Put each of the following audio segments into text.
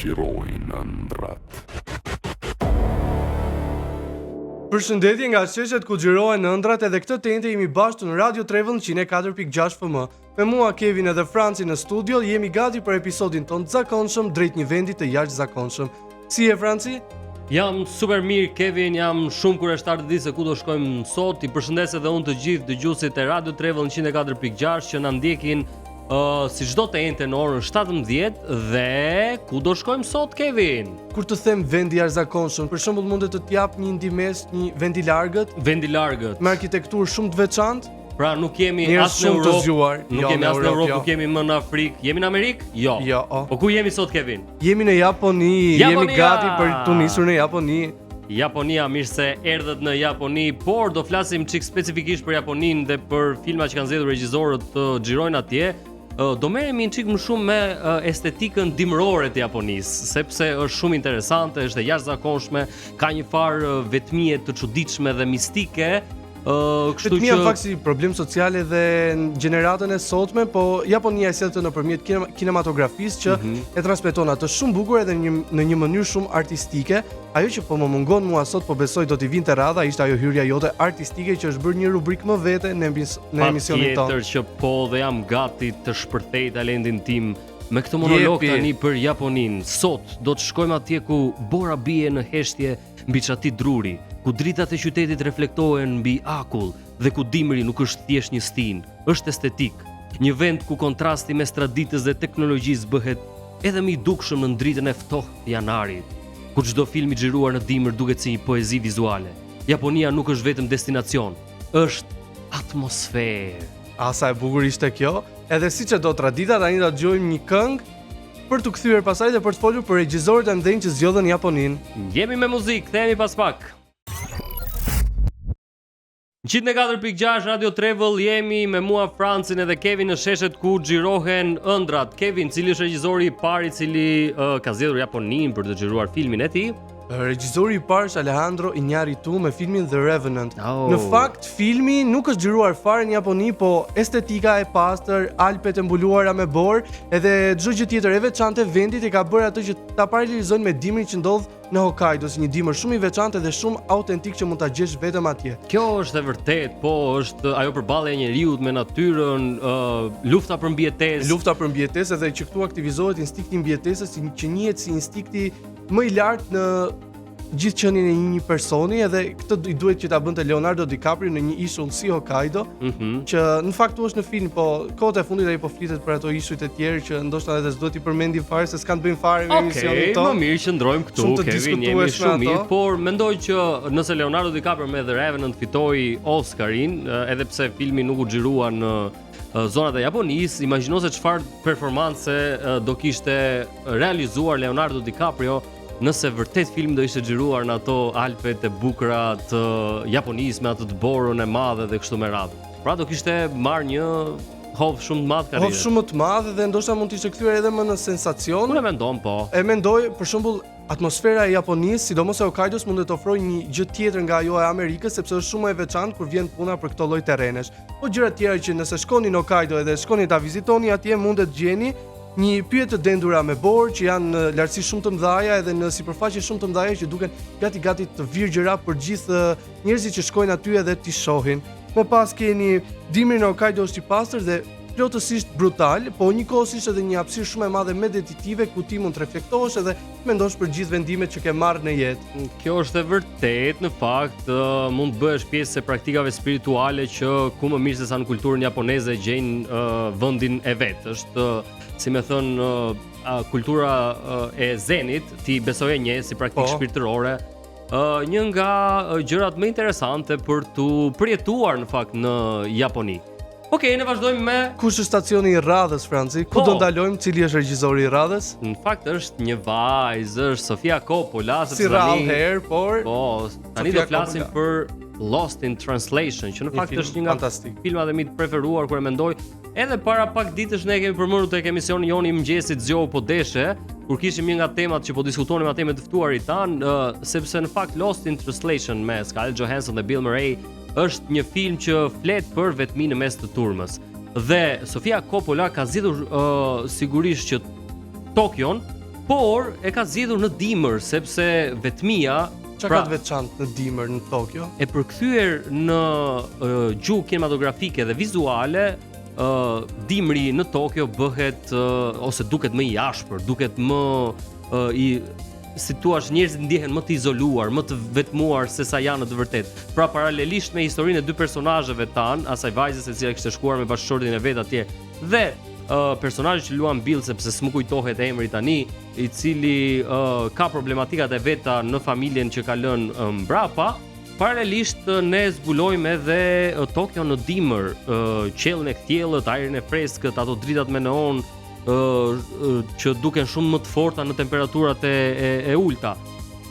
Gjirojnë ëndrat. Përshëndetje nga sheshet ku xhirohen ëndrat, edhe këtë tentë jemi bashkë në Radio Travel 104.6 FM. Me mua Kevin edhe Franci në studio, jemi gati për episodin tonë të zakonshëm drejt një vendi të jashtëzakonshëm. Si je Franci? Jam super mirë Kevin, jam shumë kuriozitar të di se ku do shkojmë sot. I përshëndes edhe unë të gjithë dëgjuesit e Radio Travel 104.6 që na ndjekin si çdo të enjte në orën 17 dhe ku do shkojmë sot Kevin? Kur të them vendi jashtëzakonshëm, për shembull mundet të t'jap një ndihmës, një vend i largët, me arkitekturë shumë të veçantë. Pra nuk jemi as në Europë, nuk jemi as në Europë, nuk jemi më në Afrikë. Jemi në Amerikë? Jo. Po ku jemi sot Kevin? Jemi në Japoni, jemi gati për të nisur në Japoni. Japonia, mirë se erdhët në Japoni, por do flasim çik specifikisht për Japoninë dhe për filmat që kanë zgjedhur regjisorët të xhirojnë atje. Do merremi një çik më shumë me estetikën dimërore të Japonisë, sepse është shumë interesante, është e jashtëzakonshme, ka një farë vetmie të çuditshme dhe mistike. Kështu që në fakt si problem sociale dhe në gjeneratën e sotme, po Japonia e sjell të nëpërmjet kinematografisë që e transmeton atë shumë bukur edhe në një mënyrë shumë artistike. Ajo që po më mungon mua sot, po besoj do t'i vinte radha, ishte ajo hyrja jote artistike që është bërë një rubrikë më vete në emisionin tonë. Patjetër që po, dhe jam gati të shpërthej talendin tim me këtë monolog tani për Japoninë. Sot do të shkojmë atje ku bora bie në heshtje mbi çati druri, ku dritat e qytetit reflektohen mbi akull dhe ku dimri nuk është thjesht një stin, është estetik. Një vend ku kontrasti mes traditës dhe teknologjisë bëhet edhe më i dukshëm në dritën e ftohtë të janarit, ku çdo film i xhiruar në dimër duket si një poezi vizuale. Japonia nuk është vetëm destinacion, është atmosferë. Asa e bukur ishte kjo. Edhe siç e do tradita, tani do dëgjojmë një këngë për të kthyer pasaj dhe për të folur për regjisorët e mëdhenj që zgjodhen Japoninë. Jemi me muzikë, kthehemi pas pak. 104.6 Radio Travel, jemi me mua Francin edhe Kevin në sheshet ku xhirohen ëndrat. Kevin, cili është regjisori i parë i cili ka zgjedhur Japoninë për të xhiruar filmin e tij? Regjisori i parë është Alejandro Iñárritu me filmin The Revenant. Në fakt, filmi nuk është xhiruar fare në Japoni, po estetika e pastër, Alpet e mbuluara me borë, edhe çdo gjë tjetër e veçantë e vendit e ka bërë atë që ta paralelizojnë me dimrin që ndodh në Hokkaido, si një dimër shumë i veçantë dhe shumë autentik që mund ta gjesh vetëm atje. Kjo është e vërtet, po është ajo përballja e njeriut me natyrën, lufta për mbijetesë. Lufta për mbijetesë, edhe që këtu aktivizohet instinkti i mbijetesës, që njihet si instinkti më i lartë në gjithë qenien e një personi, edhe këtë i duhet që ta bënte Leonardo DiCaprio në një ishull si Hokkaido, që në fakt është në film, po kohët e fundit ai po flitet për ato ishujt e tjerë që ndoshta edhe s'duhet i përmendim fare se s'kan të bëjnë fare me emisionin tonë. Okej, më mirë që ndrojmë këtu, Kevin, jemi shumë mirë, por mendoj që nëse Leonardo DiCaprio me The Revenant fitoi Oscarin, edhe pse filmi nuk u xhirua në zonat e Japonisë, imagjino se çfarë performance do kishte realizuar Leonardo DiCaprio nëse vërtet filmi do ishte xhiruar në ato Alpet e bukura të Japonisë me atë të borën e madhe dhe kështu me radhë. Pra do kishte marrë një hov shumë të madh karrierë. Hov shumë të madh dhe ndoshta mund të ishte kthyer edhe më në sensacion. Unë e mendon po. E mendoj, për shembull, atmosfera e Japonisë, sidomos e Hokkaidos, mund të ofrojë një gjë tjetër nga ajo e Amerikës, sepse është shumë e veçantë kur vjen puna për këto lloj terrenesh. Po gjëra të tjera që nëse shkoni në Hokkaido edhe shkoni ta vizitoni atje, mundet gjeni një pyetje të dendura me borë që janë në lartësi shumë të mëdha edhe në sipërfaqe shumë të mëdha që duken gati të virë gjëra për gjithë njerëzit që shkojnë aty edhe t'i shohin. Më pas keni dimrin në Hokkaido është i pastër dhe plotësisht brutal, po njëkohësisht edhe një hapësirë shumë e madhe meditative ku ti mund të reflektohesh edhe mendosh për gjithë vendimet që ke marrë në jetë. Kjo është e vërtet, në fakt mund të bëhesh pjesë e praktikave spirituale që ku më mirë se sa në kulturën japoneze gjejnë vendin e vet. Është si më thon kultura e zenit, ti besoje një si praktikë shpirtërore. Një nga gjërat më interesante për tu përjetuar në fakt në Japoni. Okej, ne vazhdojmë me kush është stacioni i radhës, Franci? Ku do ndalojmë, cili është regjisori i radhës? Në fakt është një vajzë, është Sofia Coppola, si rrallë herë, por tani do flasim për Lost in Translation, që në fakt është një nga filmat e mi të preferuar kur e mendoj. Edhe para pak ditësh ne kemi përmendur tek emisioni jon i mëngjesit Zgjohu po deshe, kur kishim një nga temat që po diskutonim atë me të ftuarit tan, sepse në fakt Lost in Translation me Scarlett Johansson dhe Bill Murray është një film që flet për vetminë në mes të turmës. Dhe Sofia Coppola ka zgjedhur sigurisht që Tokion por e ka zgjedhur në dimër sepse vetmia Çka ka të veçantë në dimër në Tokyo? E përkthyer në gjuhë kinematografike dhe vizuale, dimri në Tokyo bëhet ose duket më i ashpër, duket më si thua, njerëzit ndjehen më të izoluar, më të vetmuar se sa janë në të vërtetë. Pra paralelisht me historinë e dy personazheve tan, asaj vajzës e cila kishte shkuar me bashkëshortin e vet atje, dhe personazhi që luan Bill, sepse s'më kujtohet emri tani, i cili ka problematikat e veta në familjen që ka lënë mbrapa. Paralelisht ne zbulojmë edhe Tokyo në dimër, qiellin e ktjellët, ajrin e freskët, ato dritat me neon që duken shumë më të forta në temperaturat e ulta.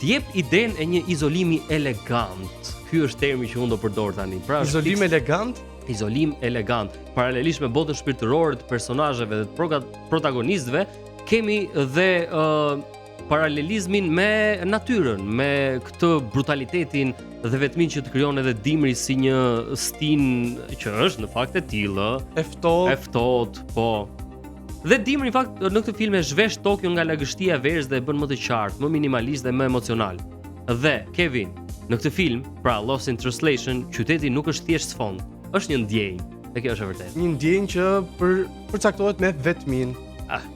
T'jep idenë e një izolimi elegant. Ky është termi që unë do përdor tani. Pra, izolim elegant? Izolim elegant. Paralelisht me botën shpirtërore të personazheve dhe të protagonistëve, kemi dhe paralelizmin me natyrën, me këtë brutalitetin dhe vetmin që të krijon edhe dimri si një stin që është në fakt e tillë, e ftohtë, po. Dhe dimri në fakt në këtë film e zhvesh Tokyo nga lagështia e verës dhe e bën më të qartë, më minimalisht dhe më emocional. Dhe Kevin, në këtë film, pra Lost in Translation, qyteti nuk është thjesht sfond, është një ndjenjë. Dhe kjo është e vërtetë. Një ndjenjë që përcaktohet me vetmin.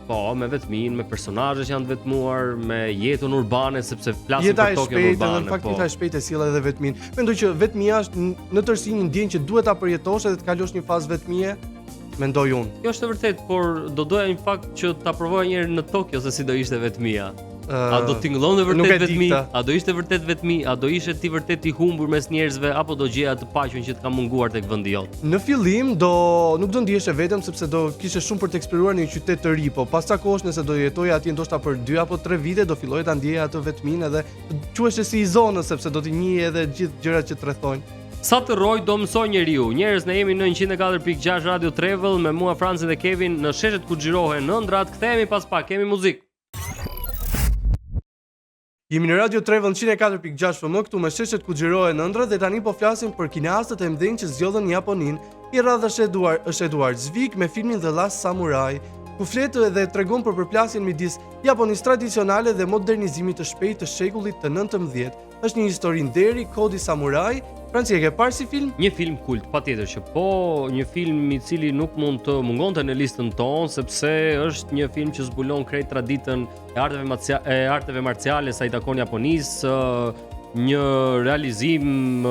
Po, me vetmin, me personazhe që janë të vetmuar, me jetën urbane, sepse flasim për Tokyo urbane. Në fakt jeta e shpejtë e sjell edhe vetmin. Mendoj që vetmia është në tërësi një ndjenjë që duhet ta përjetosh edhe të kalosh një fazë vetmie. Mendoj unë. Kjo është e vërtetë, por do doja në fakt që ta provoja një herë në Tokyo se si do ishte vetmia. A do t'tingëllonte vërtet vetmi? A do ishte vërtet vetmi? A do ishe ti vërtet i humbur mes njerëzve apo do gjeja të paqen që të ka munguar tek vendi jot? Në fillim nuk do ndiheshe vetëm sepse do kishe shumë për të eksploruar në një qytet të ri, po pas ca kohësh nëse do jetoje atje ndoshta për 2 apo 3 vite do filloje ta ndjeje atë vetmin edhe quheshe si i zonës sepse do t'i njihje edhe gjithë gjërat që të rrethojnë. Sa të rroj do mësoj njeriu. Njerëz, ne jemi në 104.6 Radio Travel me mua Franci dhe Kevin në sheshet ku xhirohen ëndrat. Kthehemi pas pak, kemi muzikë. Jemi në Radio Travel 104.6 FM këtu me sheshet ku xhirohen ëndrat dhe tani po flasim për kinastët e mëdhenj që zgjodhen në Japoninë. I radhë është Eduard Zvik me filmin The Last Samurai, ku flet dhe tregon për përplasjen midis Japonisë tradicionale dhe modernizimit të shpejtë të shekullit të 19. Është një histori nderi, Kodi Samurai. Franci, e ke parë si film? Një film kult, patjetër që po, një film i cili nuk mund të mungonte në listën tonë sepse është një film që zbulon krejt traditën e arteve marciale sa i takon Japonisë, një realizim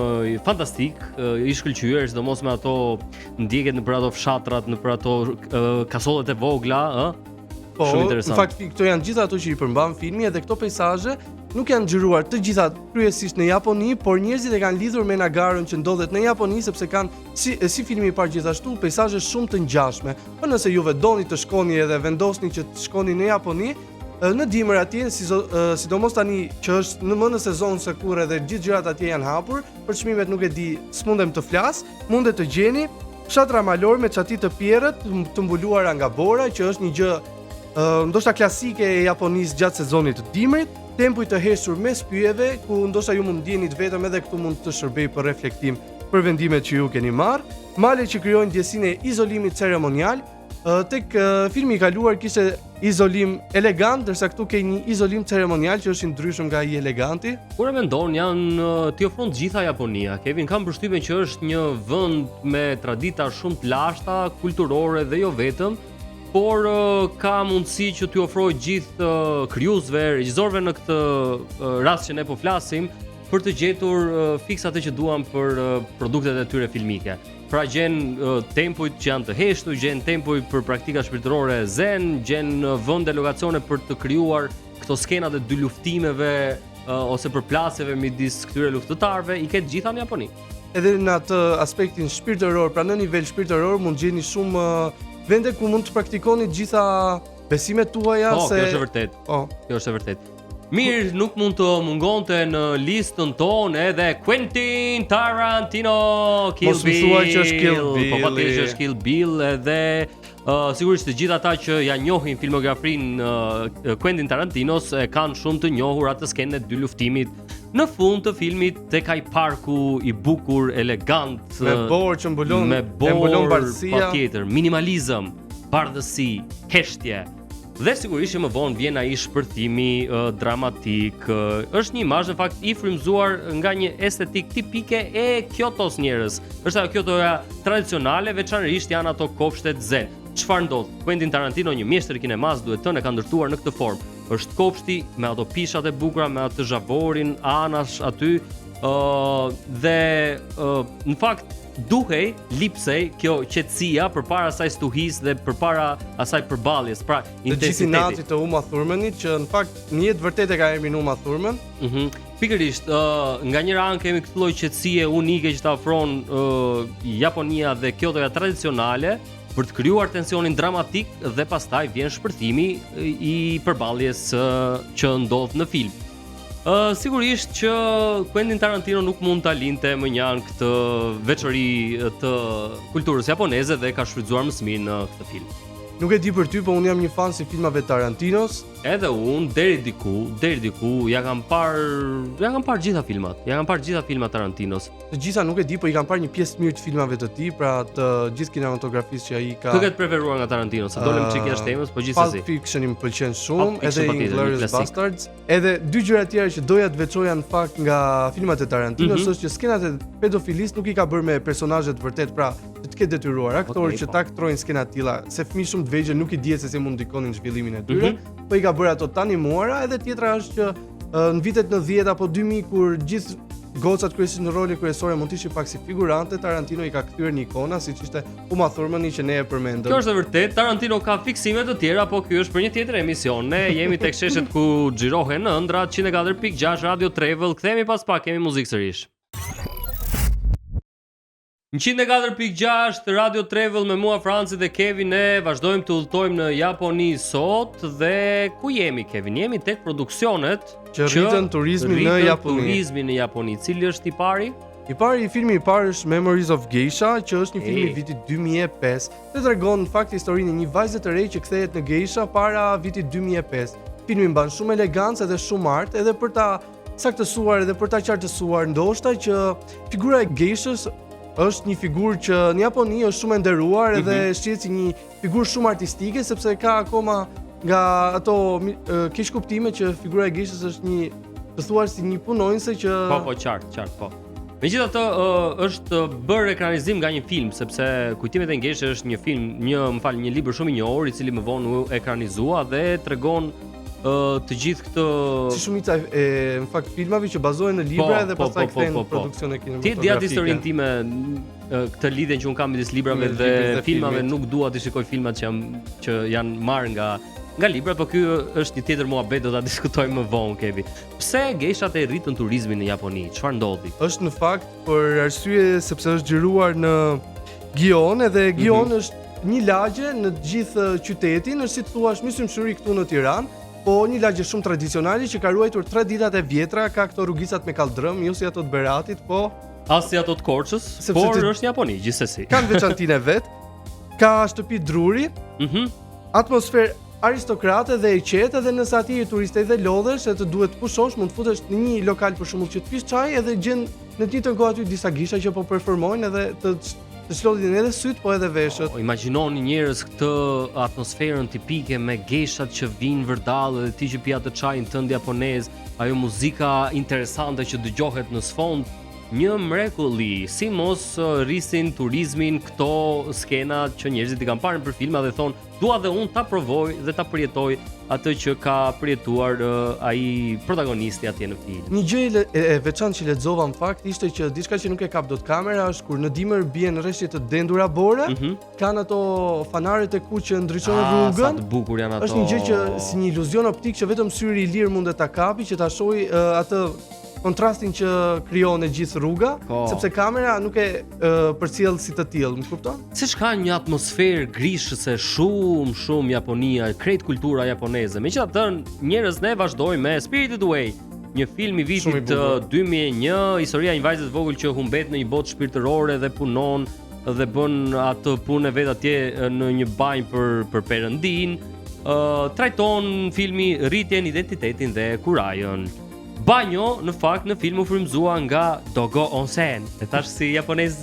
fantastik, i shkëlqyer, sidomos me ato ndjekjet nëpër ato fshatrat, nëpër ato kasollet e vogla, Po, në fakt këto janë gjitha ato që i përmban filmi edhe këto peizazhe nuk janë xhiruar të gjitha kryesisht në Japoni, por njerëzit e kanë lidhur me Nagarën që ndodhet në Japoni sepse kanë si filmi i parë gjithashtu peizazhe shumë të ngjashme. Po nëse juve doni të shkoni edhe vendosni që të shkoni në Japoni, në dimër atje, sidomos tani që është më në sezon se kur edhe gjithë gjërat atje janë hapur, për çmimet nuk e di, s'mundem të flas, mundet të gjeni fshatra malor me çati të pierrët, të mbuluara nga bora, që është një gjë ndoshta klasike e Japonisë gjatë sezonit të dimrit, tempuj të heshtur mes pyjeve, ku ndoshta ju mund ndjeni vetëm edhe këtu mund të shërbej për reflektim për vendimet që ju keni marrë, male që krijojnë ndjesinë e izolimit ceremonial. Tek filmi i kaluar kishte izolim elegant, ndërsa këtu ke një izolim ceremonial që është i ndryshëm nga i eleganti. Kur e mendon, t'i ofron të gjitha Japonia. Kevin, kam përshtypjen që është një vend me tradita shumë të lashta, kulturore dhe jo vetëm, por ka mundësi që t'ju ofrojë gjithë krijuesve, regjisorëve në këtë rast që ne po flasim, për të gjetur fiks atë që duam për produktet e tyre filmike. Pra gjen tempujt që janë të heshtur, gjen tempuj për praktika shpirtërore zen, gjen vende lokacione për të krijuar këto skenat e dy luftimeve ose përplasjeve midis këtyre luftëtarëve, i ketë gjitha në Japoni. Edhe në atë aspektin shpirtëror, pra në nivel shpirtëror mund gjeni shumë vende ku mund të praktikoni gjitha besimet tuaja. Kjo është e vërtet. Kjo është e vërtet. Mirë, nuk mund të mungonte në listën tonë edhe Quentin Tarantino, Kill Bill. Mos më thuaj që është Kill Bill. Po patjetër që është Kill Bill edhe sigurisht të gjithë ata që ja njohin filmografinë Quentin Tarantinos e kanë shumë të njohur atë skenën e dy luftimit në fund të filmit tek ai parku i bukur, elegant, me borë që mbulon bardhësia. Patjetër, minimalizëm, bardhësi, heshtje. Dhe sigurisht që më vonë vjen ai shpërthimi dramatik. Është një imazh në fakt i frymzuar nga një estetik tipike e Kyotos njerëz. Është ajo Kyotoja tradicionale, veçanërisht janë ato kopshtet zen. Çfarë ndodh? Quentin Tarantino, një mjeshtër kinemas, duhet thënë, e ka ndërtuar në këtë formë. Është kopshti me ato pishat e bukura, me atë zhavorin, anash aty, dhe në fakt duhej, lipsej kjo qetësia përpara asaj stuhisë dhe përpara asaj përballjes, pra intensiteti. Të gjithë të Uma Thurmanit, që në fakt në jetë vërtet e ka emrin Uma Thurman. Pikërisht, nga njëra anë kemi këtë lloj qetësie unike që ta ofron Japonia dhe Kyotoja tradicionale për të krijuar tensionin dramatik dhe pastaj vjen shpërthimi i përballjes që ndodh në film. Sigurisht që Quentin Tarantino nuk mund ta linte më njanë këtë veçori të kulturës japoneze dhe ka shfrytzuar më së miri në këtë film. Nuk e di për ty, po unë jam një fan si filmave Tarantinos. Edhe unë deri diku ja kam parë gjitha filmat. Ja kam parë gjitha filmat Tarantinos. Të gjitha nuk e di, po i kam parë një pjesë mirë të filmave të tij, pra të gjithë kinematografisë që ai ka. Kë ke preferuar nga Tarantino? Se dolem çik jashtë temës, po gjithsesi. Pulp Fiction më pëlqen shumë, edhe Inglourious Basterds. Edhe dy gjëra tjera që doja të veçoja në fakt nga filmat e Tarantinos është që skenat e pedofilisë nuk i ka bërë me personazhe të vërtet, pra të ketë detyruar aktorë që ta aktrojnë skena të tilla, se fëmijë shumë të vegjël nuk i dihet se si mund ndikonin zhvillimin e tyre, po i ka bërë ato të animuara. Edhe tjetra është që në vitet 90 apo 2000 kur gjithë gocat kryesisht në role kryesore mund të ishin pak si figurante, Tarantino i ka kthyer një ikona siç ishte Uma Thurmani që ne e përmendëm. Kjo është e vërtet, Tarantino ka fiksime të tjera, po ky është për një tjetër emision. Ne jemi tek sheshet ku xhirohen ëndrat, 104.6 Radio Travel. Kthehemi pas pak, kemi muzikë sërish. 104.6 Radio Travel me mua Franci dhe Kevin. Ne vazhdojmë të udhtojmë në Japoni sot dhe ku jemi, Kevin? Jemi tek produksionet që rritën turizmin në Japoni. Turizmin në Japoni. Cili është i pari? Filmi i parë është Memories of Geisha, që është një film i vitit 2005. Dhe tregon në fakt historinë e një vajze të re që kthehet në geisha para vitit 2005. Filmi mban shumë elegancë dhe shumë art, edhe për ta saktësuar edhe për ta qartësuar ndoshta që figura e geishës është një figurë që në Japoni është shumë e nderuar edhe shihet si një figurë shumë artistike, sepse ka akoma nga ato keq kuptime që figura e geishës është një, të thuar si një punonjëse që qartë, po. Megjithatë është bërë ekranizim nga një film, sepse Kujtimet e Ngeshës është një film, një libër shumë i njohur, i cili më vonë u ekranizua dhe tregon të gjithë këtë si shumica në fakt filmave që bazohen në libra dhe pastaj kthehen në produksione kinematografike. Ti dia historinë time këtë lidhjen që un kam midis librave dhe filmave, nuk dua të shikoj filmat që janë marrë nga librat, por ky është një tjetër muhabet, do ta diskutojmë më vonë, Kevi. Pse geishat e rritën turizmin në Japoni? Çfarë ndodhi? Është në fakt për arsye sepse është xhiruar në Gion, edhe Gion është një lagje në të gjithë qytetin, është si thua mysymshuri këtu në Tiranë. Po një lagje shumë tradicionale që ka ruajtur 3 ditat e vjetra, ka këto rrugicat me kaldrëm, jo si ato të Beratit, po as si ato të Korçës, por është Japoni gjithsesi. Kanë veçantinë e vet. Ka shtëpi druri, atmosferë aristokrate dhe e qetë, edhe nëse aty je turiste dhe lodhesh e të duhet të pushosh, mund të futesh në një lokal për shembull që të pish çaj, edhe gjen në të njëjtën kohë aty disa gisha që po performojnë edhe të çlodhin edhe syt, po edhe veshët. Imagjinoni njerëz këtë atmosferën tipike me geishat që vinë vërdallë dhe ti që pi atë çajin tënd japonez, ajo muzika interesante që dëgjohet në sfond, një mrekulli. Si mos rrisin turizmin këto skena që njerëzit i kanë parë për filma dhe thonë, dua dhe unë ta provoj dhe ta përjetoj atë që ka përjetuar ai protagonisti atje në film. Një gjë e veçantë që lexova në fakt ishte që diçka që nuk e kap dot kamera është kur në dimër bien rreshtit të dendura bore, kanë ato fanaret e kuq që ndriçojnë rrugën. Sa të bukur janë ato. Është një gjë që si një iluzion optik që vetëm syri i lirë mund ta kapi, që ta shohë atë kontrastin që krijon e gjithë rruga, sepse kamera nuk e përcjell si të tillë, më kupton? Siç ka një atmosferë grishëse shumë Japonia, krejt kultura japoneze. Megjithatë, njerëz ne vazhdojmë me Spirited Away, një film i vitit 2001, historia e një vajze të vogël që humbet në një botë shpirtërore dhe punon dhe bën atë punë vet atje në një banjë për perëndin. Trajton filmi rritjen, identitetin dhe kurajën. Banjo në fakt në film u frymëzua nga Dogo Onsen. E thash si japonez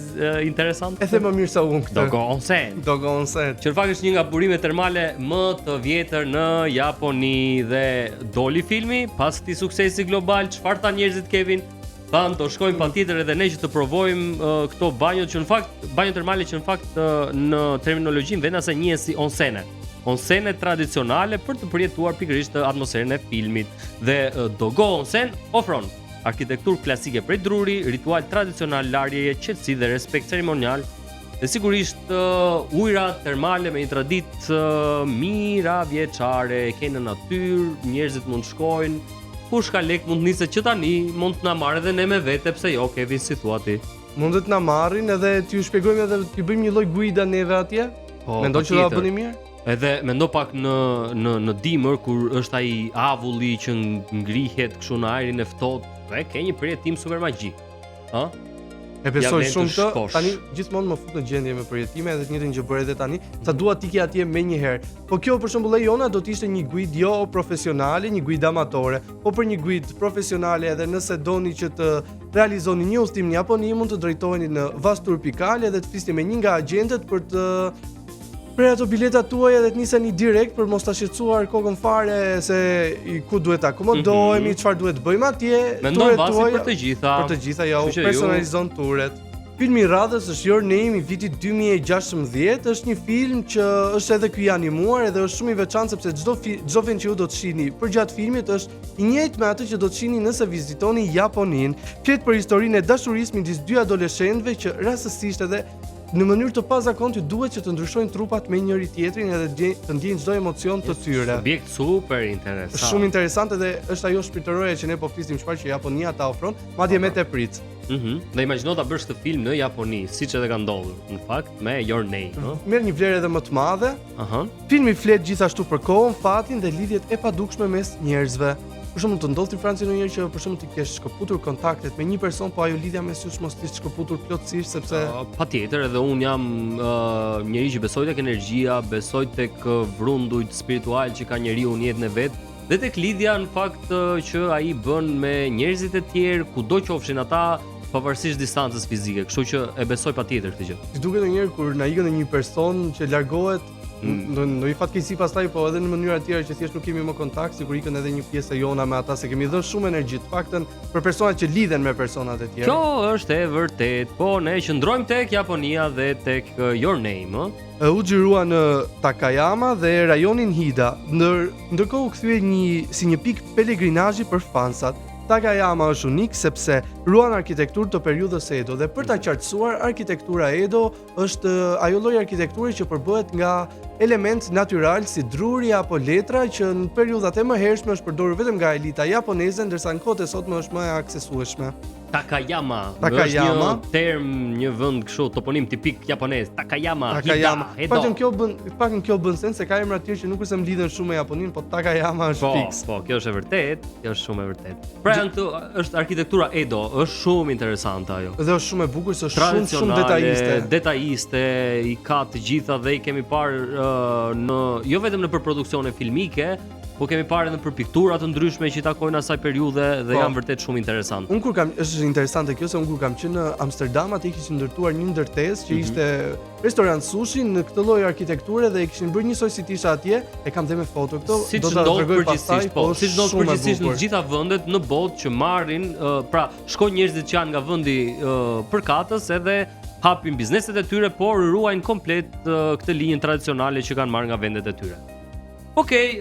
interesant. E the më mirë sa unë këtë. Dogo Onsen. Dogo Onsen. Që në fakt është një nga burimet termale më të vjetër në Japoni dhe doli filmi pas këtij suksesi global. Çfarë tha njerëzit Kevin? Thanë do shkojmë patjetër edhe ne që të provojmë këto banjot që në fakt banjo termale që në fakt në terminologjinë vendase njihen si onsene. Onsene tradicionale për të përjetuar pikërisht atmosferën e filmit dhe Dogo Onsen ofron arkitekturë klasike prej druri, ritual tradicional, larjeje, qetësi dhe respekt ceremonial. Dhe sigurisht ujëra termale me një traditë mira vjeçare, ke në natyrë, njerëzit mund të shkojnë. Kush ka lek mund të nisë që tani, mund të na marrë edhe ne me vete, pse jo, Kevin, si thua ti? Mund të na marrin edhe t'ju shpjegojmë edhe t'ju bëjmë një lloj guida neve atje. Mendon që do ta bëni mirë? Edhe mendo pak në dimër kur është ai avulli që ngrihet kështu në ajrin e ftohtë, dhe ke një përjetim super magjik. Ë? E besoj shumë të, tani gjithmonë më fut në gjendje me përjetime edhe të njëjtën gjë bëre edhe tani, sa dua t'i ke atje më një herë. Po kjo për shembull e jona do të ishte një guid jo profesionale, një guid amatore, po për një guid profesionale edhe nëse doni që të realizoni një udhtim në Japoni, mund të drejtoheni në Vastur.al dhe të flisni me një nga agjentët për të ato biletat tuaja dhe të niseni direkt për mos ta shqetësuar kokën fare se ku duhet të akomodohemi, çfarë duhet të bëjmë atje. Mendoj vasi për të gjitha. Për të gjitha ja u personalizon turet. Filmi i radhës është Your Name i vitit 2016, është një film që është edhe ky i animuar edhe është shumë i veçantë sepse çdo vend që ju do të shihni përgjatë filmit është i njëjtë me atë që do të shihni nëse vizitoni Japoninë. Flet për historinë e dashurisë midis dy adoleshentëve që rastësisht edhe në mënyrë të pazakontë duhet që të ndryshojnë trupat me njëri tjetrin edhe të ndjejnë çdo emocion të tyre. Subjekt super interesant. Shumë interesante dhe është ajo shpirtëroja që ne po flisim çfarë që Japonia ta ofron, madje me teprit. Dhe imagjino ta bësh këtë film në Japoni, siç edhe ka ndodhur, në fakt me Your Name, ëh. Merr një vlerë edhe më të madhe. Filmi flet gjithashtu për kohën, fatin dhe lidhjet e padukshme mes njerëzve. Për shembull të ndodhti Franci ndonjëherë që për shembull ti kesh shkëputur kontaktet me një person, po ajo lidhja mes jush mos të shkëputur plotësisht sepse patjetër edhe un jam njëri që besoj tek energjia, besoj tek vrundujt spiritual që ka njeriu në jetën e vet, dhe tek lidhja në fakt që ai bën me njerëzit e tjerë, kudo qofshin ata, pavarësisht distancës fizike. Kështu që e besoj patjetër këtë gjë. Ti duket ndonjëherë kur na ikën një person që largohet në një fatkeqësi pastaj, po edhe në mënyra të tjera që thjesht nuk kemi më kontakt, sikur ikën edhe një pjesë e jona me ata se kemi dhënë shumë energji të paktën për personat që lidhen me personat e tjerë. Kjo është e vërtet. Po ne qëndrojmë tek Japonia dhe tek Your Name, ë. U xhirua në Takayama dhe rajonin Hida, ndërkohë u kthye si një pikë pelegrinazhi për fansat. Takayama është unik sepse ruan arkitekturë të periudhës Edo dhe për ta qartësuar, arkitektura Edo është ajo lloj arkitekture që përbëhet nga element natyral si druri apo letra që në periudhat e mëhershme është përdorur vetëm nga elita japoneze, ndërsa në kohët e sotme është më e aksesueshme. Takayama është një term, një vend kështu toponim tipik japonez. Takayama. Pakën kjo bën sens se ka emra të tjerë që nuk është se mlidhen shumë me Japoninë, po Takayama është fiks. Po, kjo është e vërtet, kjo është shumë e vërtet. Pra këtu është arkitektura Edo, është shumë interesante ajo. Dhe është shumë e bukur, është shumë detajiste, i ka të gjitha dhe i kemi parë jo vetëm në produksione filmike, po kemi parë edhe për piktura të ndryshme që i takojnë asaj periudhe dhe janë vërtet shumë interesante. Është interesante kjo se unë kur kam qenë në Amsterdam atë kishin ndërtuar një ndërtesë që ishte restorant sushi në këtë lloj arkitekture dhe e kishin bërë njësoj si tisha atje, e kam dhe me foto këto, do ta tregoj pastaj, po siç do përgjithsisht në të gjitha vendet në botë që marrin, pra shkojnë njerëzit që janë nga vendi përkatës edhe hapin bizneset e tyre, por ruajnë komplet këtë linjën tradicionale që kanë marrë nga vendet e tyre. Okej,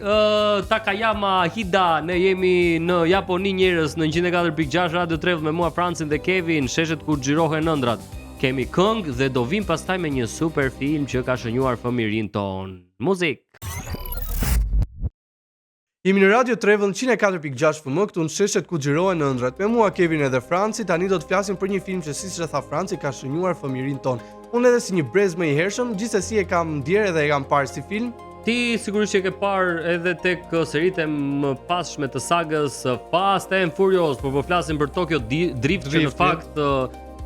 Takayama, Hida, ne jemi në Japoni njerëz në 104.6 Radio Travel me mua Francin dhe Kevin, sheshet ku xhirohen ëndrat. Kemi këngë dhe do vim pastaj me një super film që ka shënjuar fëmirin ton. Muzik. Jemi në Radio Travel 104.6 FM këtu në sheshet ku xhirohen ëndrat. Me mua Kevin edhe Franci, tani do të flasim për një film që siç e tha Franci ka shënjuar fëmirin ton. Unë edhe si një brez më i hershëm, gjithsesi e kam ndjerë dhe e kam parë si film. Ti sigurisht që ke parë edhe tek seritë më passhme të sagës Fast and Furious, por po flasim për Tokyo Drift që në fakt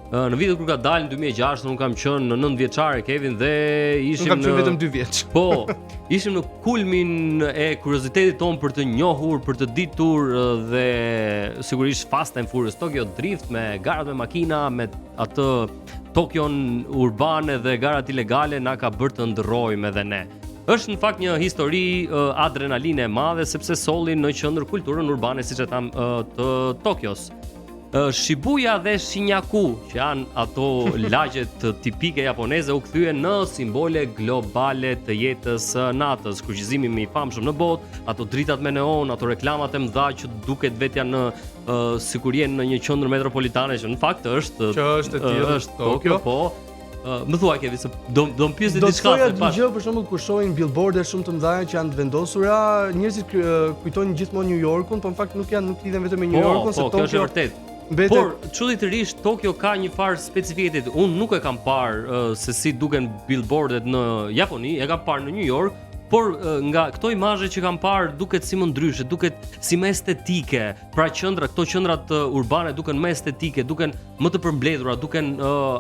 Në vitet kur ka dalë në 2006 unë kam qenë në 9 vjeçare Kevin dhe ishim Unë kam qenë vetëm 2 vjeç. Po, ishim në kulmin e kuriozitetit ton për të njohur, për të ditur dhe sigurisht Fast and Furious Tokyo Drift me garat me makina, me atë Tokion urbane dhe garat ilegale na ka bërë të ndërrojmë edhe ne. Është në fakt një histori adrenaline e madhe sepse solli në qendër kulturën urbane siç e tham të Tokios. Shibuya dhe Shinyaku, që janë ato lagjet tipike japoneze, u kthyen në simbole globale të jetës natës, kryqëzimi më i famshëm në botë, ato dritat me neon, ato reklamat e mëdha që duket vetja në sikur jenë në një qendër metropolitane që në fakt është e tillë Tokyo, po. Më thuaj Kevi se do më pyesni diçka se pash. Do të për shembull kur shohin billboarde shumë të mëdha që janë të vendosura, njerëzit kujtojnë gjithmonë New Yorkun, por në fakt nuk lidhen vetëm me New Yorkun, se Tokyo është vërtet. Por çuditërisht Tokyo ka një farë specifitetit. Unë nuk e kam parë se si duken billboardet në Japoni, e kam parë në New York, por nga këto imazhe që kam parë duket si më ndryshe, duket si më estetike. Pra këto qendrat urbane duken më estetike, duken më të përmbledhura, duken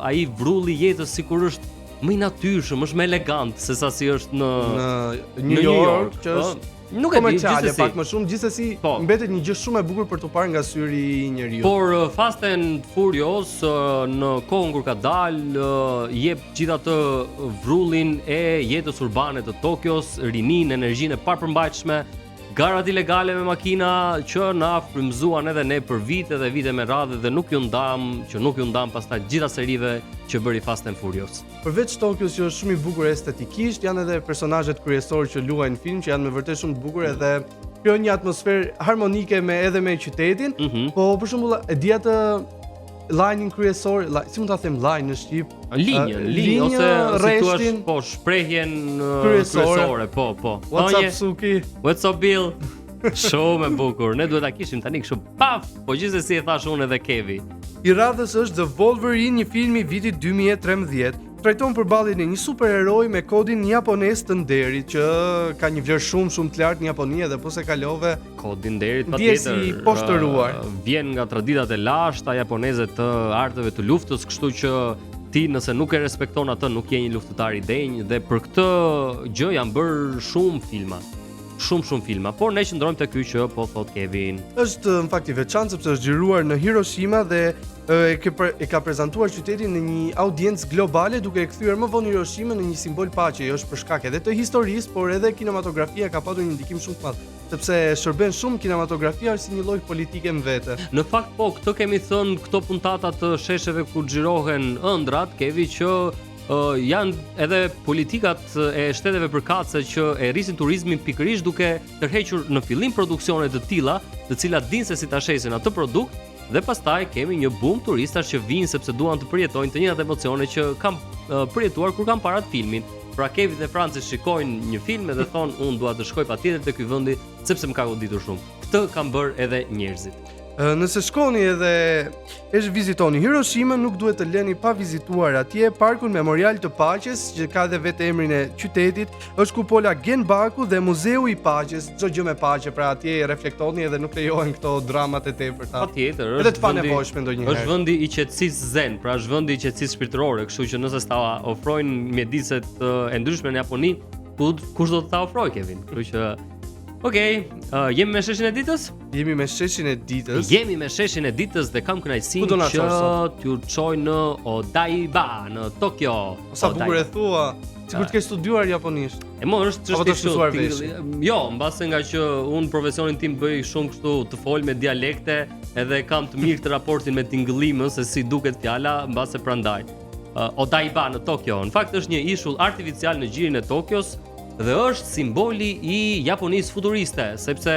ai vrulli i jetës sikur është më i natyrshëm, është më elegant se sa si është në New York, që është nuk e di komerciale pak më shumë, gjithsesi mbetet një gjë shumë e bukur për të parë nga syri i njeriu. Por Fast and Furious në kohën kur ka dalë jep gjithatë vrullin e jetës urbane të Tokios, rinin, energjinë e papërmbajtshme, garat ilegale me makina që na frymëzuan edhe ne për vite dhe vite me radhë dhe nuk ju ndam pastaj gjitha serive që bëri Fast and Furious. Përveç Tokios që është shumë i bukur estetikisht, janë edhe personazhet kryesorë që luajnë film që janë me vërtet shumë të bukur edhe krijojnë një atmosferë harmonike edhe me qytetin. Po për shembull e di atë line-in kryesor, si mund ta them line në shqip? Linjë ose rreshtin, po shprehjen kryesore, po. What's up Suki? What's up Bill? Shumë e bukur. Ne duhet ta kishim tani kështu paf, po gjithsesi e thash unë edhe Kevi. I radhës është The Wolverine, një film i vitit 2013. Trajton përballjen e një superheroi me kodin japonez të nderit që ka një vlerë shumë të lartë në Japoni edhe po se kalove kodin nderit patjetër. Si poshtëruar. Vjen nga traditat e lashta japoneze të arteve të luftës, kështu që ti nëse nuk e respekton atë nuk je një luftëtar i denjë dhe për këtë gjë janë bërë shumë filma. Shumë filma, por ne qëndrojmë te ky që po thot Kevin. Është në fakt i veçantë sepse është xhiruar në Hiroshima dhe e ka prezantuar qytetin në një audiencë globale duke e kthyer më vonë Hiroshima në një simbol paqe, është për shkak edhe të historisë, por edhe kinematografia ka pasur një ndikim shumë të madh, sepse shërben shumë kinematografia si një lloj politike më vete. Në fakt po, këtë kemi thënë këto puntata të shesheve ku xhirohen ëndrat, Kevi, që janë edhe politikat e shteteve përkatëse që e rrisin turizmin pikërisht duke tërhequr në fillim produksione të tilla, të cilat dinë se si ta shesin atë produkt dhe pastaj kemi një boom turistash që vinë sepse duan të përjetojnë të njëjtat emocione që kanë përjetuar kur kanë parë atë filmin. Pra Kevin dhe Franci shikojnë një film dhe thonë unë dua të shkoj patjetër te ky vendi sepse më ka goditur shumë. Këtë kanë bërë edhe njerëzit. Nëse shkoni edhe e vizitoni Hiroshima, nuk duhet të lëni pa vizituar atje parkun memorial të paqes, që ka edhe vetë emrin e qytetit, është kupola Genbaku dhe Muzeu i Paqes, çdo gjë me paqe, pra atje reflektoni edhe nuk lejohen këto dramat e tepërta. Patjetër, edhe të panevojshme ndonjëherë. Është vendi i qetësisë zen, pra është vendi i qetësisë shpirtërore, kështu që nëse ta ofrojnë mjediset e ndryshme në Japoni, kush do të ta ofrojë Kevin? Kështu që Okej, jemi me sheshin e ditës? Jemi me sheshin e ditës dhe kam kënaqësinë që t'ju çoj në Odaiba, në Tokyo. Sa bukur e thua, sikur të ke studiuar japonisht. Mo është çështje. Jo, mbase nga që unë profesionin tim bëj shumë kështu të fol me dialekte, edhe kam të mirë të raportin me tingëllimën se si duket fjala, mbase prandaj. Odaiba në Tokyo, në fakt është një ishull artificial në gjirin e Tokios. Dhe është simboli i Japonisë futuriste, sepse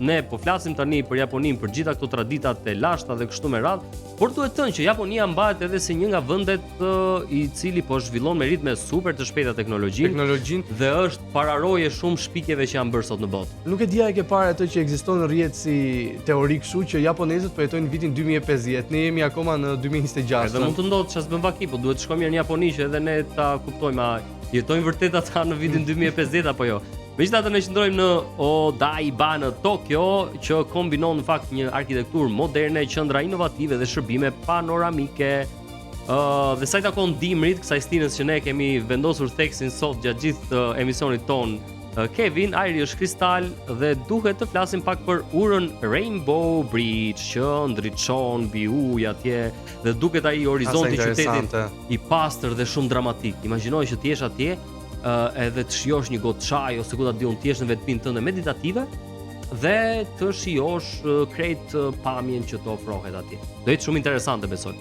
ne po flasim tani për Japoninë, për gjitha këto traditat e lashta dhe kështu me radhë, por duhet të thënë që Japonia mbahet edhe si një nga vendet i cili po zhvillon me ritme super të shpejta teknologjinë dhe është pararoje shumë shpikjeve që janë bërë sot në botë. Nuk e dia e ke parë atë që ekziston në rrjet si teori kështu që japonezët po jetojnë vitin 2050, ne jemi akoma në 2026. Edhe mund të ndodhë çfarë bën vaki, po duhet të shkojmë mirë në Japoni që edhe ne ta kuptojmë jetojnë vërtet ata në vitin 2050 apo jo. Megjithatë ne qëndrojmë në Odaiba në Tokyo, që kombinon në fakt një arkitekturë moderne, qendra inovative dhe shërbime panoramike. Dhe sa i takon dimrit, kësaj stinës që ne kemi vendosur theksin sot gjatë gjithë emisionit ton, Kevin, ajri është kristal dhe duhet të flasim pak për urën Rainbow Bridge që ndriçon mbi ujë atje dhe duket ai horizonti i qytetit i pastër dhe shumë dramatik. Imagjinoj që ti jesh atje edhe të shijosh një gotë çaj ose ku ta diun ti jesh në vetminë tënde meditative dhe të shijosh krejt pamjen që të ofrohet atje. Do jetë shumë interesante besoj.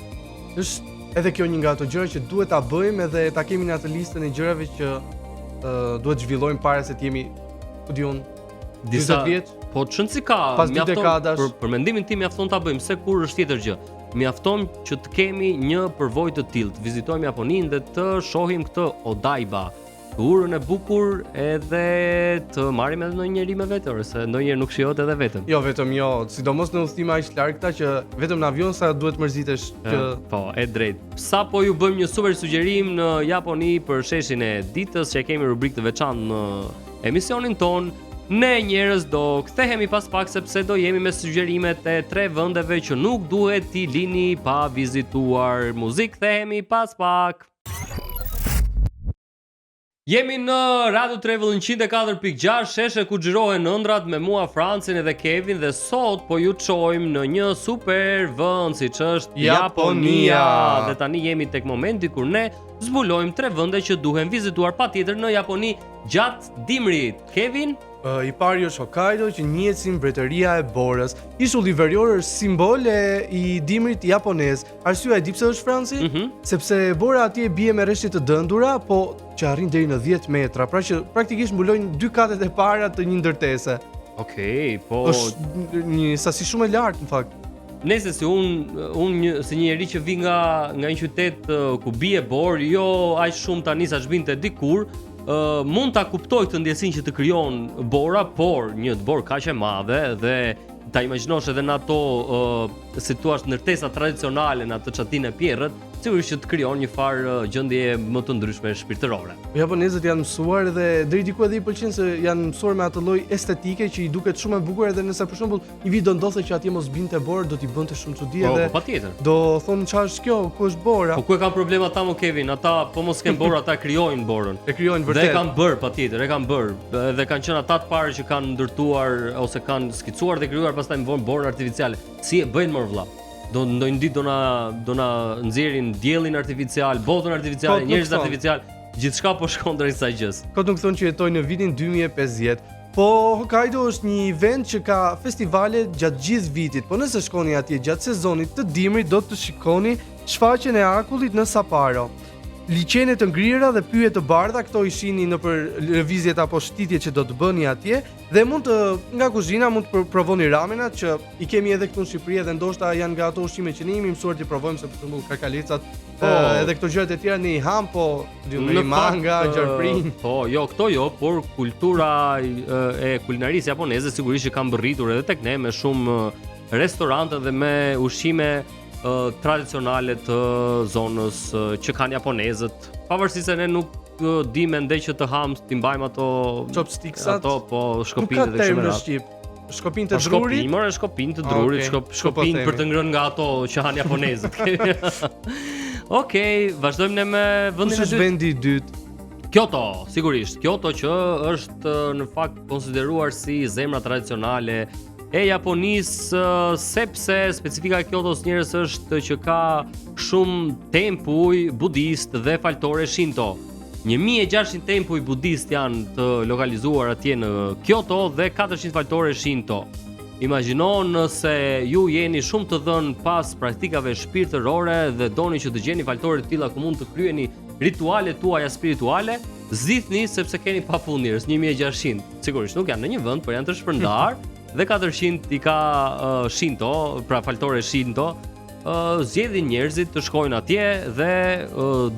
Është edhe kjo një nga ato gjëra që duhet ta bëjmë edhe ta kemi në atë listën e gjërave që duhet zhvillojmë para se të jemi, ku diun, disa 20 vjeç. Po çëndsi ka, mjafton për mendimin tim mjafton ta bëjmë se kur është tjetër gjë. Mjafton që të kemi një përvojë të tillë, të vizitojmë Japoninë dhe të shohim këtë Odaiba, urën e bukur edhe të marrim edhe ndonjë njerëz me vete, se ndonjëherë nuk shijohet edhe vetëm. Jo, vetëm jo, sidomos në udhëtime aq larg këta që vetëm në avion sa duhet mërzitesh që po, e drejtë. Sapo ju bëjmë një super sugjerim në Japoni për sheshin e ditës, që kemi rubrikë të veçantë në emisionin ton. Ne njerëz do kthehemi pas pak sepse do jemi me sugjerimet e 3 vendeve që nuk duhet t'i lini pa vizituar. Muzikë, kthehemi pas pak. Jemi në Radio Travel 104.6, sheshe ku xhirohen ëndrat me mua Francin edhe Kevin dhe sot po ju çojmë në një super vend siç është Japonia. Dhe tani jemi tek momenti kur ne zbulojmë 3 vende që duhen vizituar patjetër në Japoni gjatë dimrit. Kevin? I pari është Hokkaido që njihet si mbretëria e borës. Ishulli verior është simbol i dimrit japonez. Arsyeja e di pse është Franci? Sepse bora atje bie me rreshti të dëndura, po që arrin deri në 10 metra, pra që praktikisht mbulojnë 2 katet e para të një ndërtese. Okej, po është një sasi shumë e lartë në fakt. Nëse si unë si një njerëz që vi nga një qytet ku bie borë, jo aq shumë tani sa shbinte dikur, mund ta kuptoj këtë ndjesinë që të krijon bora, por një borë kaq e madhe dhe ta imagjinosh edhe në ato si thua ndërtesa tradicionale në atë çatinë e Pierrët, sigurisht që të krijon një farë gjendje më të ndryshme shpirtërore. Japonezët janë mësuar dhe deri diku edhe I pëlqen se janë mësuar me atë lloj estetike që I duket shumë e bukur edhe nëse për shembull një vit do ndodhte që atje mos binte borë, do t'i bënte shumë çudi edhe. Po patjetër. Do thonë çfarë është kjo, ku është bora? Po ku e kanë problem ata mo Kevin? Ata po mos kanë borë, ata krijojnë borën. E krijojnë vërtet. Dhe e kanë bër patjetër, e kanë bër. Dhe kanë qenë ata të parë që kanë ndërtuar ose kanë skicuar dhe krijuar pastaj borën artificiale. Si e bëjnë më vëlla? Do ndonjë ditë do na nxjerrin diellin artificial, botën artificiale, njerëz artificial, gjithçka po shkon drejt kësaj gjës. Kot nuk thonë që jetoj në vitin 2050. Po Hokkaido është një vend që ka festivale gjatë gjithë vitit. Po nëse shkoni atje gjatë sezonit të dimrit do të shikoni shfaqjen e akullit në Sapporo. Liçene të ngrira dhe pyje të bardha, këto I shihni nëpër lëvizjet apo shitjet që do të bëni atje dhe mund të nga kuzhina mund të provoni ramenat që I kemi edhe këtu në Shqipëri dhe ndoshta janë nga ato ushqime që ne jemi mësuar të provojmë se për shembull kakalecat, edhe këto gjërat e tjera ne I ham, po në manga, gjarprin. Po, jo, këto jo, por kultura e kulinarisë japoneze sigurisht që kanë bërritur edhe tek ne me shumë restorante dhe me ushqime tradicionale të zonës që kanë japonezët, pavarësisht se ne nuk di mendej që të ham, ti mbajmë ato chopsticksat, ato po shkopinë dhe kështu me radhë. Shkopin të drurit. Shkopin të drurit, shkopin për të ngrënë nga ato që han japonezët. Okej, vazhdojmë ne me vendin e dytë. Vendi I dytë. Kyoto, sigurisht. Kyoto që është në fakt konsideruar si zemra tradicionale e Japonisë, sepse specifika e Kyotos njerëz është që ka shumë tempuj budist dhe faltore shinto. 1600 tempuj budist janë të lokalizuar atje në Kyoto dhe 400 faltore shinto. Imagjino nëse ju jeni shumë të dhënë pas praktikave shpirtërore dhe doni që të gjeni faltore të tilla ku mund të kryeni ritualet tuaja spirituale, zgjidhni sepse keni pafund njerëz, 1600. Sigurisht nuk janë në një vend, por janë të shpërndar. Dhe 400 I ka shinto, pra faltore shinto, zgjedhin njerëzit të shkojnë atje dhe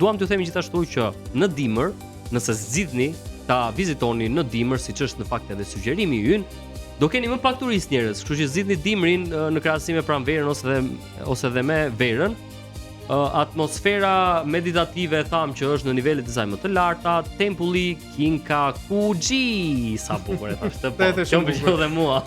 duam t'ju themi gjithashtu që në dimër, nëse zgjidhni ta vizitoni në dimër, siç është në fakt edhe sugjerimi ynë, do keni më pak turistë njerëz, kështu që zgjidhni dimrin në krahasim me pranverën ose edhe me verën. atmosfera meditative tham që është në nivelet e saj më të larta, tempulli Kinkakuji, sa bukur e thash të po. Kjo më pëlqeu dhe mua.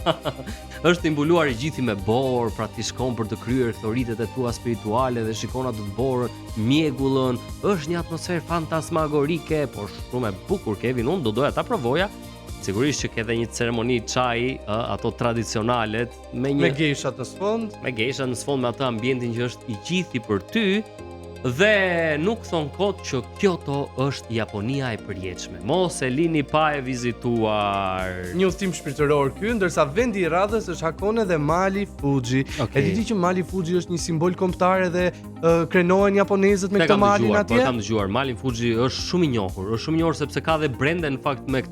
Është i mbuluar i gjithi me borë, pra ti shkon për të kryer thoritet e tua spirituale dhe shikon atë të borë, mjegullën. Është një atmosferë fantasmagorike, por shumë e bukur, Kevin. Unë do doja ta provoja. Sigurisht që ke edhe një ceremoni çaji, ato tradicionalet me geishat në sfond. Me geishat në sfond, me atë ambientin që është i gjithi për ty. Dhe nuk thon kot që Kyoto është Japonia e përjetshme. Mos e lini pa e vizituar. Një udhtim shpirtëror ky, ndërsa vendi i radhës është Hakone dhe Mali Fuji. Okay. E di që Mali Fuji është një simbol kombëtar edhe krenohen japonezët me këtë malin atje. Po kam dëgjuar, Mali Fuji është shumë i njohur. Është shumë i njohur sepse ka dhe brende në fakt me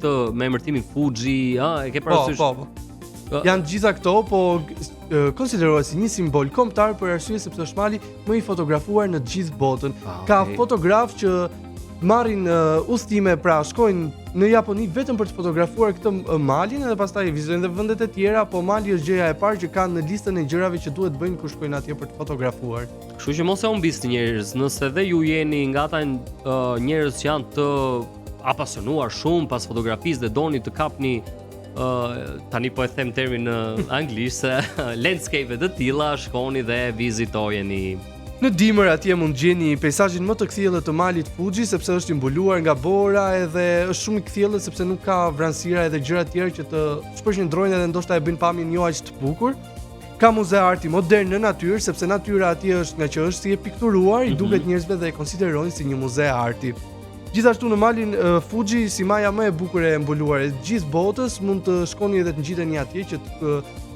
emërtimin Fuji, e ke parasysh? Po. Janë gjitha këto, po konsiderohet si një simbol kombëtar për arsye sepse është mali më i fotografuar në të gjithë botën. Ka fotograf që marrin udhëtime, pra shkojnë në Japoni vetëm për të fotografuar këtë malin edhe pastaj vizitojnë dhe vendet e tjera, po mali është gjëja e parë që kanë në listën e gjërave që duhet bëjnë kur shkojnë atje për të fotografuar. Kështu që mos e humbisni njerëz, nëse dhe ju jeni nga ata njerëz që janë të apasionuar shumë pas fotografisë dhe doni të kapni tani po e them termin në anglisht se landscape të tilla, shkoni dhe vizitojeni. Në dimër atje mund gjeni peizazhin më të kthjellët të malit Fuji sepse është i mbuluar nga bora edhe është shumë i kthjellët sepse nuk ka vranësira edhe gjëra të tjera që të shpërqendrojnë edhe ndoshta e bëjnë pamjen jo aq të bukur. Ka muze arti modern në natyrë sepse natyra atje është nga që është si e pikturuar, i duket njerëzve dhe e konsiderojnë si një muze arti. Gjithashtu në malin Fuji, si maja më e bukur e mbuluar e gjithë botës, mund të shkoni edhe të ngjiteni atje që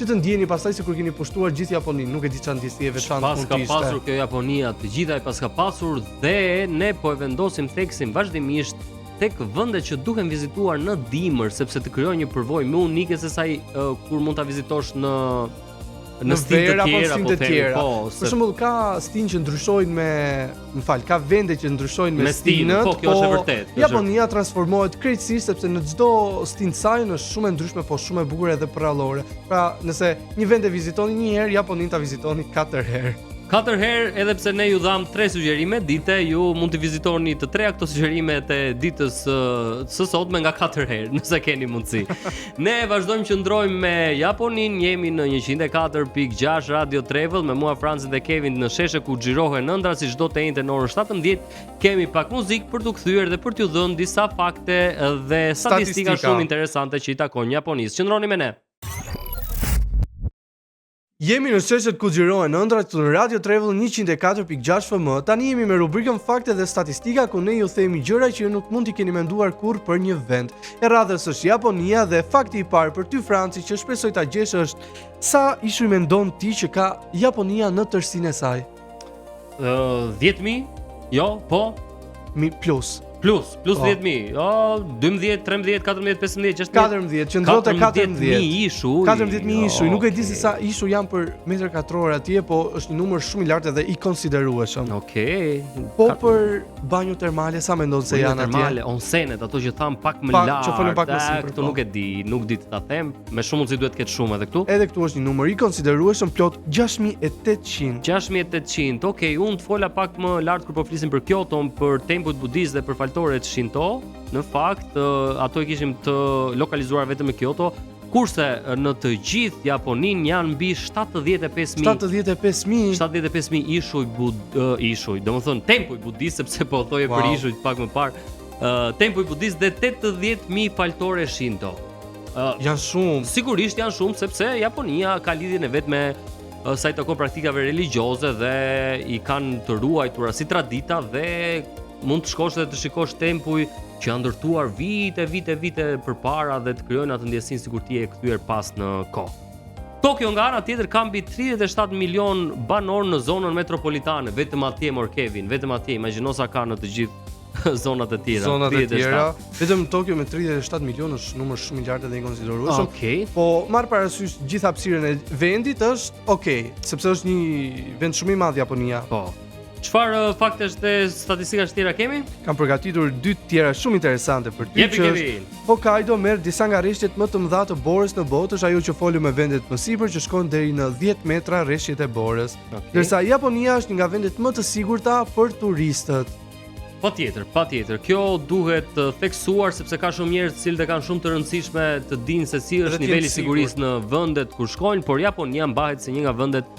të ndjeni pastaj sikur keni pushtuar gjithë Japoninë. Nuk e di çfarë ndjesie e veçantë mund të ishte. Pas ka pasur kjo Japonia, të gjitha e pas ka pasur dhe ne po e vendosim theksin vazhdimisht tek vendet që duhen vizituar në dimër, sepse të krijojnë një përvojë më unike se sa kur mund ta vizitosh në stin të tjera. Për shembull ka stin që ndryshojnë ka vende që ndryshojnë me stinët, po kjo është e vërtetë. Japonia transformohet krejtësisht sepse në çdo stin saj është shumë e ndryshme, po shumë e bukur edhe prallore. Pra, nëse një vend e vizitoni një herë, Japoninë ta vizitoni 4 herë. 4 herë, edhe pse ne ju dham 3 sugjerime dite, ju mund të vizitoni të treja këto sugjerimet e ditës së sotme nga 4 herë, nëse keni mundësi. Ne vazhdojmë që ndrojmë me Japoninë, jemi në 104.6 Radio Travel, me mua Francin dhe Kevin në sheshe ku xhirohen ëndra si çdo të njëjtë në orën 17. Kemi pak muzikë për t'u kthyer dhe për t'ju dhënë disa fakte dhe statistika shumë interesante që i takojnë Japonisë. Qëndroni me ne. Jemi në sheshet ku xhirohen ëndrat në Radio Travel 104.6 FM. Tani jemi me rubrikën fakte dhe statistika ku ne ju themi gjëra që ju nuk mund t'i keni menduar kurrë për një vend. E radhës është Japonia dhe fakti i parë për ty Franci që shpresoj ta gjesh është sa ishuj mendon ti që ka Japonia në tërësinë e saj? 10.000? Jo, po? Plus 10.000. 12, 13, 14, 15, 16. 14, qëndrohet te 14.000 ishuj. 14.000 ishuj. Nuk e di se sa ishuj janë për metër katror atje, po është një numër shumë i lartë edhe i konsiderueshëm. Okej. Po për banjo termale sa mendon se janë atje? Termale, onsenet, ato që tham pak më lart. Që folën pak më sipër. Këtu nuk e di, nuk di ta them. Me shumë mundësi duhet të ketë shumë edhe këtu. Edhe këtu është një numër i konsiderueshëm, plot 6.800. 6.800. Okej, unë të fola pak më lart kur po flisim për Kyoto, për tempujt budist dhe për faltoret Shinto. Në fakt, ato e kishim të lokalizuar vetëm në Kyoto, kurse në të gjithë Japoninë janë mbi 75.000 ishuj, domethënë tempuj budist, sepse po thoje për ishuj pak më parë, tempuj budist dhe 80.000 faltore Shinto. Janë shumë. Sigurisht janë shumë sepse Japonia ka lidhjen e vet me sa i takon praktikave religjioze dhe i kanë të ruajtura si tradita dhe mund të shkosh dhe të shikosh tempuj që janë ndërtuar vite përpara dhe të krijojnë atë ndjesinë sikur ti je kthyer pas në kohë. Tokyo nga ana tjetër ka mbi 37 milion banor në zonën metropolitane, vetëm atje Kevin, vetëm atje, imagjino sa ka në të gjithë zonat e tjera. Zonat e tjera, vetëm Tokyo me 37 milion është numër shumë i lartë dhe i konsiderueshëm. Okej. Po marr parasysh gjithë hapësirën e vendit është sepse është një vend shumë i madh Japonia. Po. Çfarë faktesh dhe statistikash tjera kemi? Kam përgatitur 2 tjera shumë interesante për ty. Jepi Kevin. Hokkaido merr disa nga rreshtet më të mëdha të borës në botë, është ajo që folëm me vendet më sipër që shkon deri në 10 metra rreshtet e borës. Ndërsa Japonia është një nga vendet më të sigurta për turistët. Patjetër. Kjo duhet theksuar sepse ka shumë njerëz të cilët kanë shumë të rëndësishme të dinë se si është niveli i sigurisë në vendet ku shkojnë, por Japonia mbahet si një nga vendet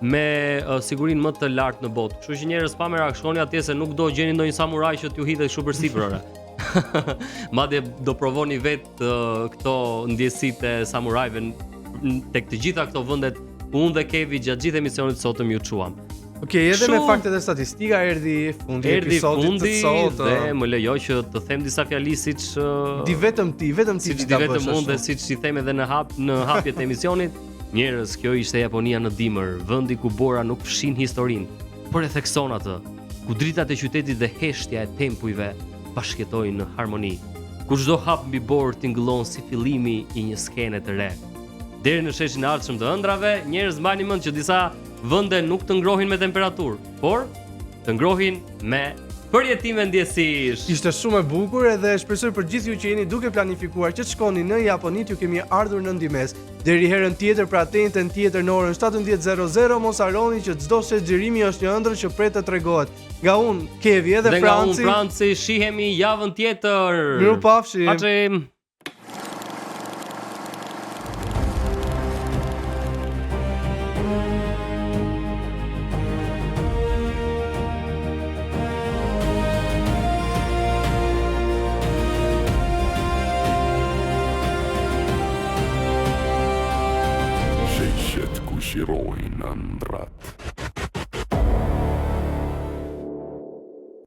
me sigurinë më të lartë në botë. Kështu që njerëz pa merak shkoni atje se nuk do gjeni ndonjë samuraj që t'ju hitet kështu përsipër. Madje do provoni vetë këto ndjesitë e samurajve tek të gjitha këto vendet ku unë dhe Kevi gjatë gjithë emisionit sotëm ju çuam. Okej, edhe me faktet e statistika erdhi fundi i episodit të sotëm. Dhe më lejo që të them disa fjali siç di vetëm ti unë dhe siç i them edhe në hapjet e emisionit. Njerëz, kjo ishte Japonia në dimër, vendi ku bora nuk fshin historinë, por e thekson atë, ku dritat e qytetit dhe heshtja e tempujve bashkëtojnë në harmoni, ku çdo hap mbi borë tingëllon si fillimi i një skene të re. Deri në sheshin e ardhshëm të ëndrave, njerëz mbani mend që disa vende nuk të ngrohin me temperaturë, por të ngrohin me përjetime ndjesish. Ishte shumë e bukur edhe shpresoj për gjithë ju që jeni duke planifikuar që të shkoni në Japoni, ju kemi ardhur në ndihmës. Deri herën tjetër, pra atentën tjetër në orën 17:00, mos harroni që çdo xherimi është një ëndër që pret të tregohet. Nga unë, Kevi edhe Franci. Nga unë, Franci, shihemi javën tjetër. Mirupafshim. Pafshim. Shirojnë ëndrat.